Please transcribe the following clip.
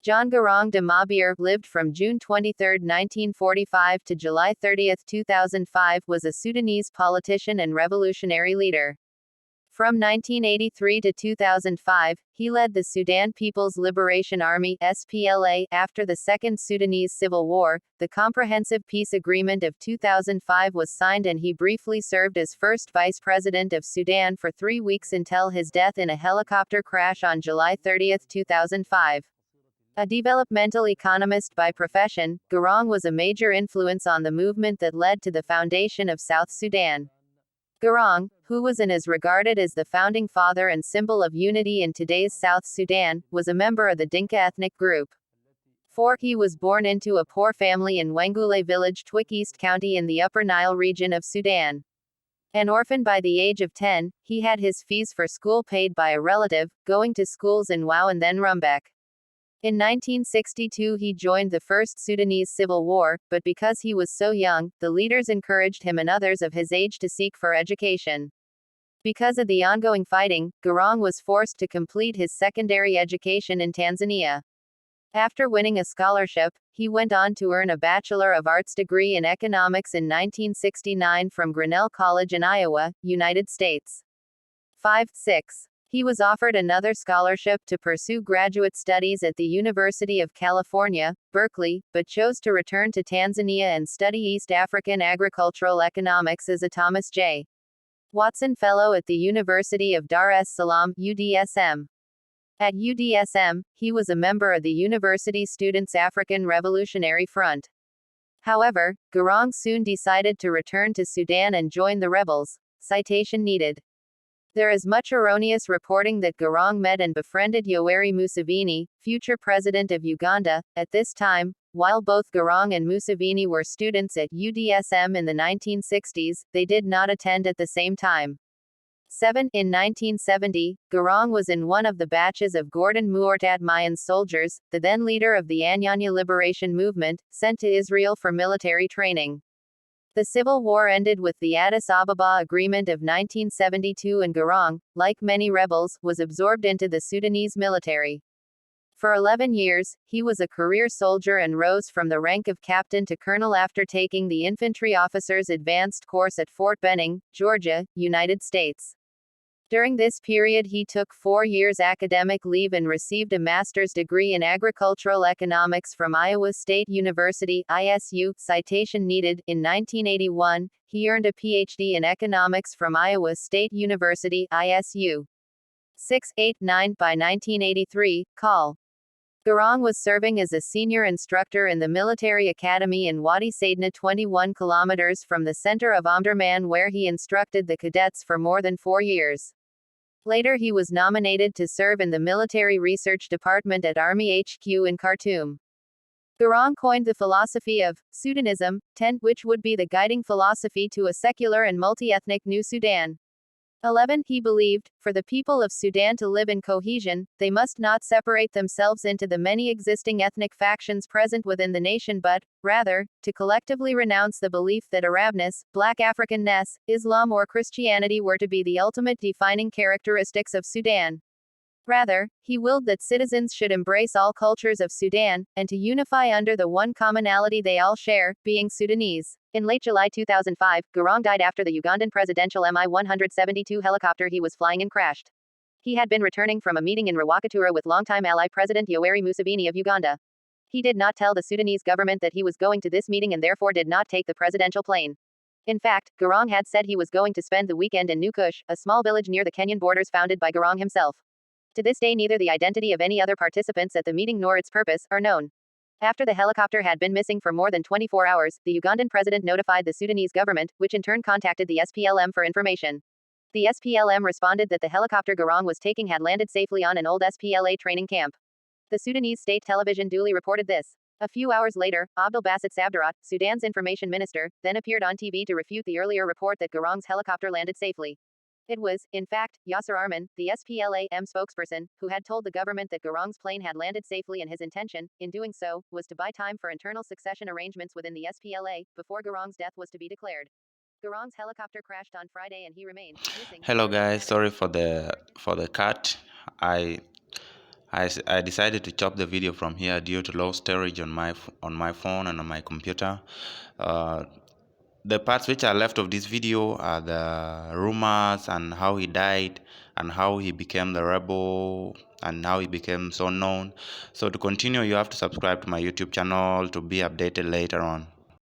John Garang de Mabior lived from June 23, 1945 to July 30, 2005, was a Sudanese politician and revolutionary leader. From 1983 to 2005, he led the Sudan People's Liberation Army (SPLA) after the Second Sudanese Civil War. The Comprehensive Peace Agreement of 2005 was signed and he briefly served as first vice president of Sudan for 3 weeks until his death in a helicopter crash on July 30, 2005. A developmental economist by profession, Garang was a major influence on the movement that led to the foundation of South Sudan. Garang, who was and is regarded as the founding father and symbol of unity in today's South Sudan, was a member of the Dinka ethnic group. 4. He was born into a poor family in Wengule village, Twik East County in the Upper Nile region of Sudan. An orphan by the age of 10, he had his fees for school paid by a relative, going to schools in Wau and then Rumbek. In 1962 he joined the First Sudanese Civil War, but because he was so young, the leaders encouraged him and others of his age to seek for education. Because of the ongoing fighting, Garang was forced to complete his secondary education in Tanzania. After winning a scholarship, he went on to earn a Bachelor of Arts degree in economics in 1969 from Grinnell College in Iowa, United States. 5. 6. He was offered another scholarship to pursue graduate studies at the University of California, Berkeley, but chose to return to Tanzania and study East African agricultural economics as a Thomas J. Watson Fellow at the University of Dar es Salaam, UDSM. At UDSM, he was a member of the University Students' African Revolutionary Front. However, Garang soon decided to return to Sudan and join the rebels. Citation needed. There is much erroneous reporting that Garang met and befriended Yoweri Museveni, future president of Uganda, at this time. While both Garang and Museveni were students at UDSM in the 1960s, they did not attend at the same time. 7. In 1970, Garang was in one of the batches of Gordon Muortat Mayan's soldiers, the then leader of the Anyanya Liberation Movement, sent to Israel for military training. The civil war ended with the Addis Ababa Agreement of 1972 and Garang, like many rebels, was absorbed into the Sudanese military. For 11 years, he was a career soldier and rose from the rank of captain to colonel after taking the infantry officers advanced course at Fort Benning, Georgia, United States. During this period he took 4 years academic leave and received a master's degree in agricultural economics from Iowa State University, ISU, citation needed. In 1981, he earned a PhD in economics from Iowa State University, ISU. 6, 8, 9. By 1983, Col. Garang was serving as a senior instructor in the military academy in Wadi Sadna, 21 kilometers from the center of Omdurman, where he instructed the cadets for more than 4 years. Later he was nominated to serve in the Military Research Department at Army HQ in Khartoum. Garang coined the philosophy of Sudanism, 10, which would be the guiding philosophy to a secular and multi-ethnic new Sudan. 11. He believed, for the people of Sudan to live in cohesion, they must not separate themselves into the many existing ethnic factions present within the nation but, rather, to collectively renounce the belief that Arabness, Black Africanness, Islam or Christianity were to be the ultimate defining characteristics of Sudan. Rather, he willed that citizens should embrace all cultures of Sudan, and to unify under the one commonality they all share, being Sudanese. In late July 2005, Garang died after the Ugandan presidential Mi-172 helicopter he was flying in crashed. He had been returning from a meeting in Rwakatura with longtime ally President Yoweri Museveni of Uganda. He did not tell the Sudanese government that he was going to this meeting and therefore did not take the presidential plane. In fact, Garang had said he was going to spend the weekend in New Kush, a small village near the Kenyan borders founded by Garang himself. To this day neither the identity of any other participants at the meeting nor its purpose are known. After the helicopter had been missing for more than 24 hours, the Ugandan president notified the Sudanese government, which in turn contacted the SPLM for information. The SPLM responded that the helicopter Garang was taking had landed safely on an old SPLA training camp. The Sudanese state television duly reported this. A few hours later, Abdel Basit Sabdarat, Sudan's information minister, then appeared on TV to refute the earlier report that Garang's helicopter landed safely. It was, in fact, Yasser Arman, the SPLA-M spokesperson, who had told the government that Garang's plane had landed safely and his intention, in doing so, was to buy time for internal succession arrangements within the SPLA, before Garang's death was to be declared. Garang's helicopter crashed on Friday and he remained missing. Hello guys, sorry for the cut. I I decided to chop the video from here due to low storage on my phone and on my computer. The parts which are left of this video are the rumors and how he died and how he became the rebel and how he became so known. So to continue, you have to subscribe to my YouTube channel to be updated later on.